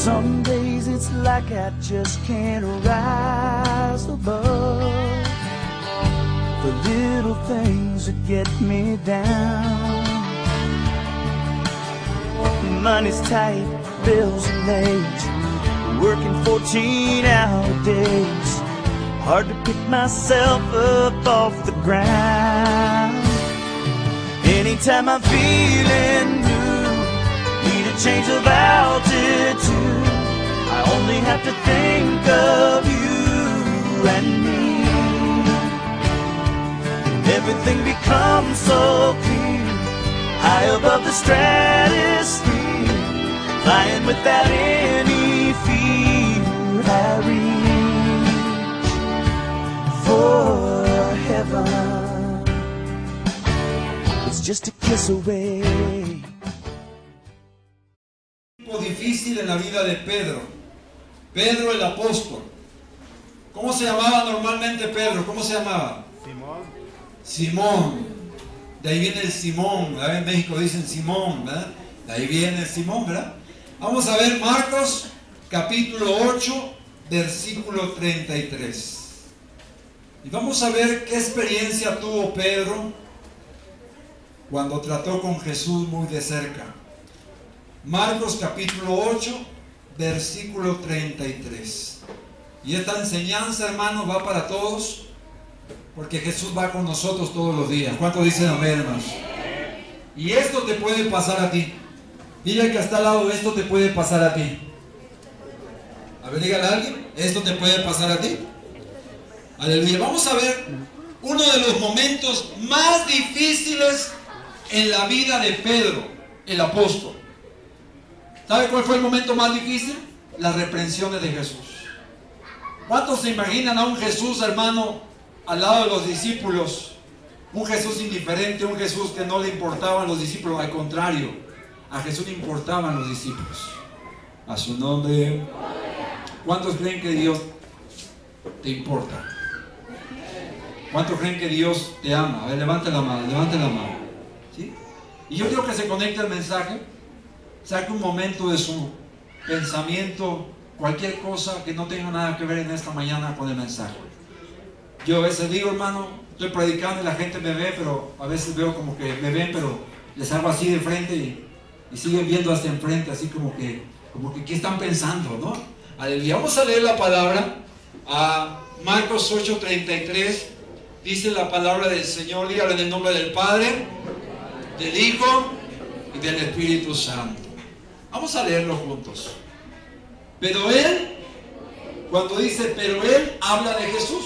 Some days it's like I just can't rise above the little things that get me down. Money's tight, bills are late, working 14-hour days. Hard to pick myself up off the ground. Anytime I'm feeling blue, need a change of altitude, I only have to think of you and me. Everything becomes so clear, high above the stratosphere, flying without any fear. I reach for heaven, it's just a kiss away. Difícil en la vida de Pedro, Pedro el apóstol. ¿Cómo se llamaba normalmente Pedro? ¿Cómo se llamaba? Simón. Simón. De ahí viene el Simón, ¿verdad? En México dicen Simón, ¿verdad? De ahí viene el Simón, ¿verdad? Vamos a ver Marcos capítulo 8 versículo 33 y vamos a ver qué experiencia tuvo Pedro cuando trató con Jesús muy de cerca. Marcos capítulo 8, versículo 33. Y esta enseñanza, hermanos, va para todos, porque Jesús va con nosotros todos los días. ¿Cuántos dicen amén, hermanos? Y esto te puede pasar a ti. Dile que está al lado, esto te puede pasar a ti. A ver, dígale a alguien, esto te puede pasar a ti. Aleluya. Vamos a ver uno de los momentos más difíciles en la vida de Pedro, el apóstol. ¿Sabe cuál fue el momento más difícil? Las reprensiones de Jesús. ¿Cuántos se imaginan a un Jesús, hermano, al lado de los discípulos? Un Jesús indiferente, un Jesús que no le importaban los discípulos. Al contrario, a Jesús le importaban los discípulos. A su nombre. ¿Cuántos creen que Dios te importa? ¿Cuántos creen que Dios te ama? A ver, levante la mano, levante la mano. ¿Sí? Y yo quiero que se conecte el mensaje. Saque un momento de su pensamiento, cualquier cosa que no tenga nada que ver en esta mañana con el mensaje. Yo a veces digo, hermano, estoy predicando y la gente me ve, pero a veces veo como que me ven, pero les hago así de frente y siguen viendo hacia enfrente, así como que ¿qué están pensando, no? Aleluya. Vamos a leer la palabra a Marcos 8:33. Dice la palabra del Señor, dígale en el nombre del Padre, del Hijo y del Espíritu Santo. Vamos a leerlo juntos. Pero él, cuando dice pero él, habla de Jesús,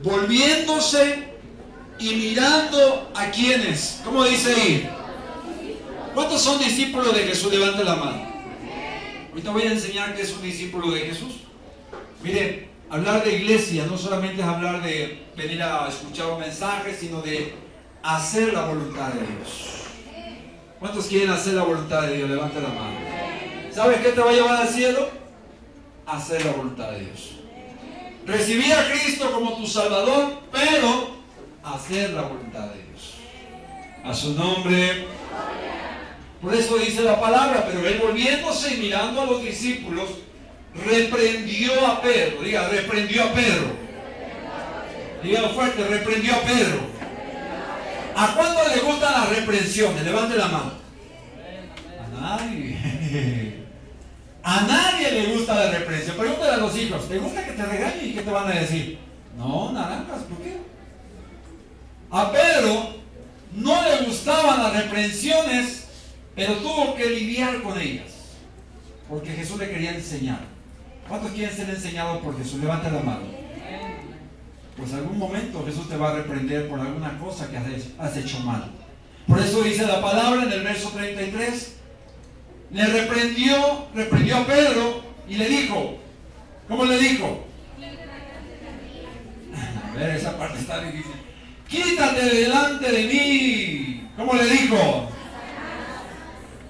volviéndose y mirando a quienes. ¿Cómo dice ahí? ¿Cuántos son discípulos de Jesús? Levante la mano. Ahorita voy a enseñar qué es un discípulo de Jesús. Mire, hablar de iglesia no solamente es hablar de venir a escuchar un mensaje, sino de hacer la voluntad de Dios. ¿Cuántos quieren hacer la voluntad de Dios? Levanta la mano. ¿Sabes qué te va a llevar al cielo? Hacer la voluntad de Dios. Recibir a Cristo como tu Salvador, pero hacer la voluntad de Dios. A su nombre. Por eso dice la palabra, pero él volviéndose y mirando a los discípulos, reprendió a Pedro. Diga, reprendió a Pedro. Diga fuerte, reprendió a Pedro. ¿A cuánto le gustan las reprensiones? Levante la mano. A nadie. A nadie le gusta la reprensión. Pregúntale a los hijos, ¿te gusta que te regañen? ¿Y qué te van a decir? No, naranjas, ¿por qué? A Pedro no le gustaban las reprensiones, pero tuvo que lidiar con ellas, porque Jesús le quería enseñar. ¿Cuántos quieren ser enseñados por Jesús? Levanta la mano. Pues algún momento Jesús te va a reprender por alguna cosa que has hecho mal. Por eso dice la palabra en el verso 33, le reprendió a Pedro y le dijo, ¿cómo le dijo? A ver, esa parte está difícil. Quítate de delante de mí. ¿Cómo le dijo?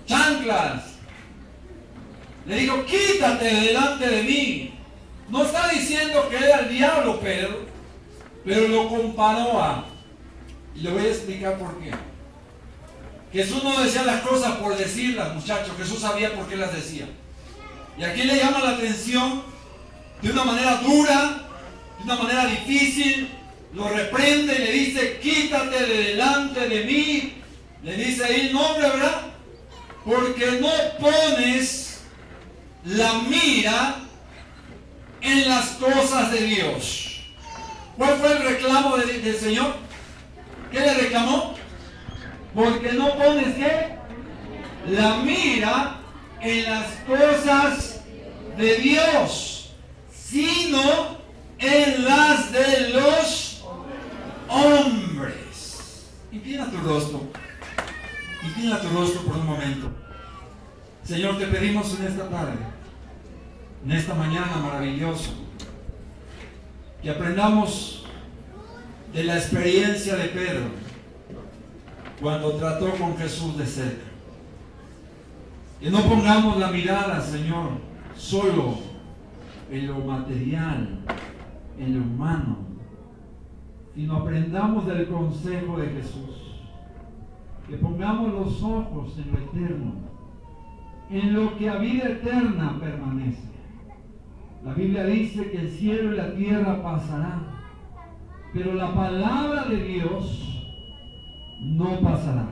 Chanclas. Le dijo, quítate de delante de mí. No está diciendo que era el diablo Pedro, pero lo comparó a... Y le voy a explicar por qué. Jesús no decía las cosas por decirlas, muchachos. Jesús sabía por qué las decía. Y aquí le llama la atención de una manera dura, de una manera difícil. Lo reprende y le dice, quítate de delante de mí. Le dice ahí el nombre, ¿verdad? Porque no pones la mira en las cosas de Dios. ¿Cuál fue el reclamo del Señor? ¿Qué le reclamó? Porque no pones ¿qué? La mira en las cosas de Dios, sino en las de los hombres. Inclina tu rostro. Inclina tu rostro por un momento. Señor, te pedimos en esta tarde, en esta mañana maravillosa, que aprendamos de la experiencia de Pedro cuando trató con Jesús de cerca. Que no pongamos la mirada, Señor, solo en lo material, en lo humano, sino aprendamos del consejo de Jesús. Que pongamos los ojos en lo eterno, en lo que a vida eterna permanece. La Biblia dice que el cielo y la tierra pasarán, pero la palabra de Dios no pasará.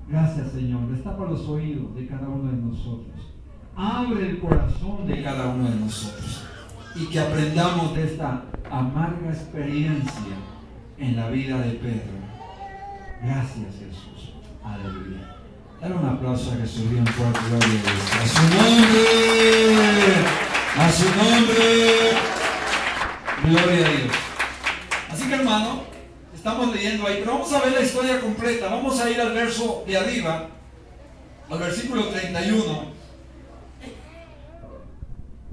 Gracias, Señor. Destapa los oídos de cada uno de nosotros. Abre el corazón de cada uno de nosotros. Y que aprendamos de esta amarga experiencia en la vida de Pedro. Gracias, Jesús. Aleluya. Dale un aplauso a Jesús. Bien fuerte, gloria a Dios. A su nombre. A su nombre. Gloria a Dios. Así que, hermano, estamos leyendo ahí, pero vamos a ver la historia completa. Vamos a ir al verso de arriba, al versículo 31.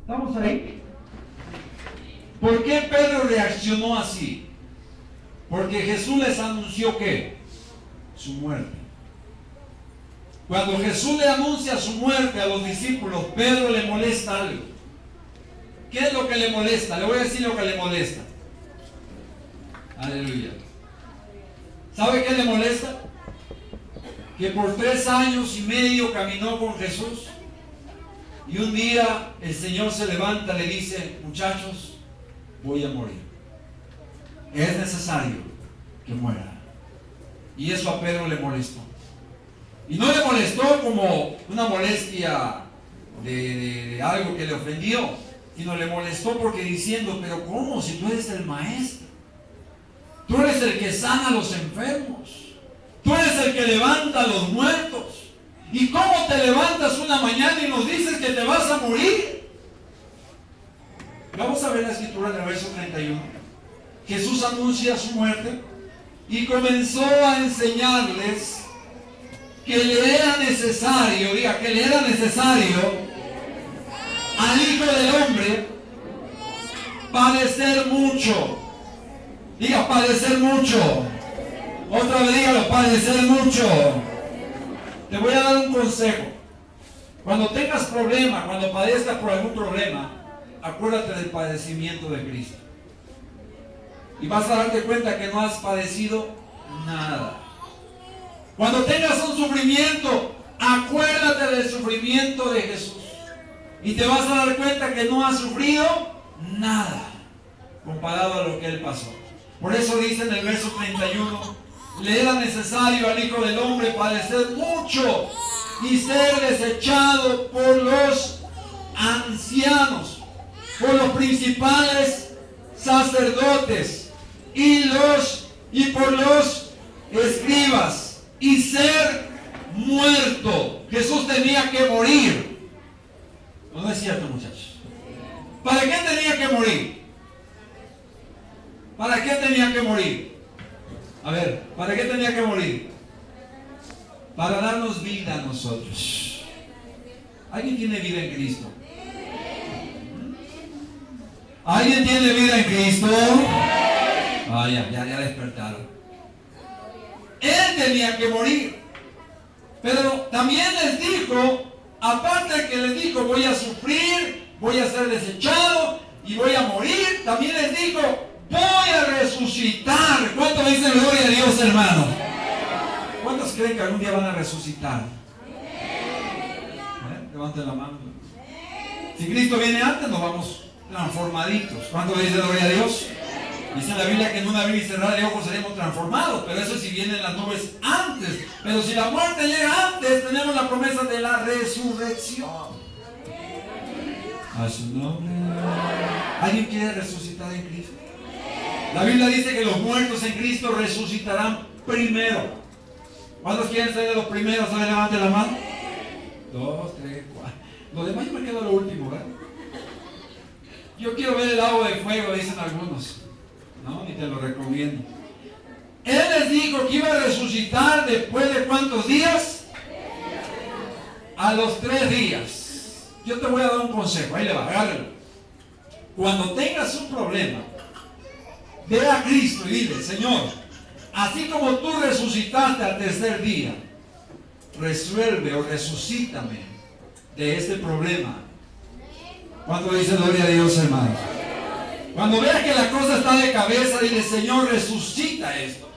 ¿Estamos ahí? ¿Por qué Pedro reaccionó así? Porque Jesús les anunció ¿qué? Su muerte. Cuando Jesús le anuncia su muerte a los discípulos, Pedro le molesta algo. ¿Qué es lo que le molesta? Le voy a decir lo que le molesta. Aleluya. ¿Sabe qué le molesta? Que por 3 años y medio caminó con Jesús y un día el Señor se levanta y le dice, muchachos, voy a morir. Es necesario que muera. Y eso a Pedro le molestó. Y no le molestó como una molestia de algo que le ofendió, sino le molestó porque diciendo, pero ¿cómo? Si tú eres el maestro. Tú eres el que sana a los enfermos. Tú eres el que levanta a los muertos. ¿Y cómo te levantas una mañana y nos dices que te vas a morir? Vamos a ver la escritura en el verso 31. Jesús anuncia su muerte y comenzó a enseñarles que le era necesario, diga, que le era necesario al Hijo del Hombre padecer mucho. Diga, padecer mucho. Otra vez dígalo, padecer mucho. Te voy a dar un consejo. Cuando tengas problemas, cuando padezcas por algún problema, acuérdate del padecimiento de Cristo. Y vas a darte cuenta que no has padecido nada. Cuando tengas un sufrimiento, acuérdate del sufrimiento de Jesús. Y te vas a dar cuenta que no has sufrido nada comparado a lo que Él pasó. Por eso dice en el verso 31, le era necesario al Hijo del Hombre padecer mucho y ser desechado por los ancianos, por los principales sacerdotes y por los escribas, y ser muerto. Jesús tenía que morir. ¿No es cierto, muchachos? ¿Para qué tenía que morir? ¿Para qué tenía que morir? A ver, ¿para qué tenía que morir? para darnos vida a nosotros. ¿Alguien tiene vida en Cristo? ¿Alguien tiene vida en Cristo? Ah, ya despertaron. Él tenía que morir. Pero también les dijo, aparte de que les dijo, voy a sufrir, voy a ser desechado y voy a morir, también les dijo, voy a resucitar. ¿Cuántos dicen gloria a Dios, hermano? ¿Cuántos creen que algún día van a resucitar? Levanten la mano. Si Cristo viene antes, nos vamos transformaditos. ¿Cuántos dicen gloria a Dios? Dice la Biblia que en una abrir y cerrar de ojos seremos transformados, pero eso si vienen las nubes antes. Pero si la muerte llega antes, tenemos la promesa de la resurrección. A su nombre. ¿Alguien quiere resucitar en Cristo? La Biblia dice que los muertos en Cristo resucitarán primero. ¿Cuántos quieren ser de los primeros? A ver, levante la mano. 2, 3, 4. Lo demás yo me quedo a lo último, ¿verdad? Yo quiero ver el lago de fuego, dicen algunos. No, ni te lo recomiendo. Él les dijo que iba a resucitar después de ¿cuántos días? A los 3 días. Yo te voy a dar un consejo, ahí le va, agárralo. Cuando tengas un problema, ve a Cristo y dile, Señor, así como tú resucitaste al 3er día, resuelve o resucítame de este problema. ¿Cuánto dice gloria a Dios, hermano? Cuando veas que la cosa está de cabeza, dile, Señor, resucita esto.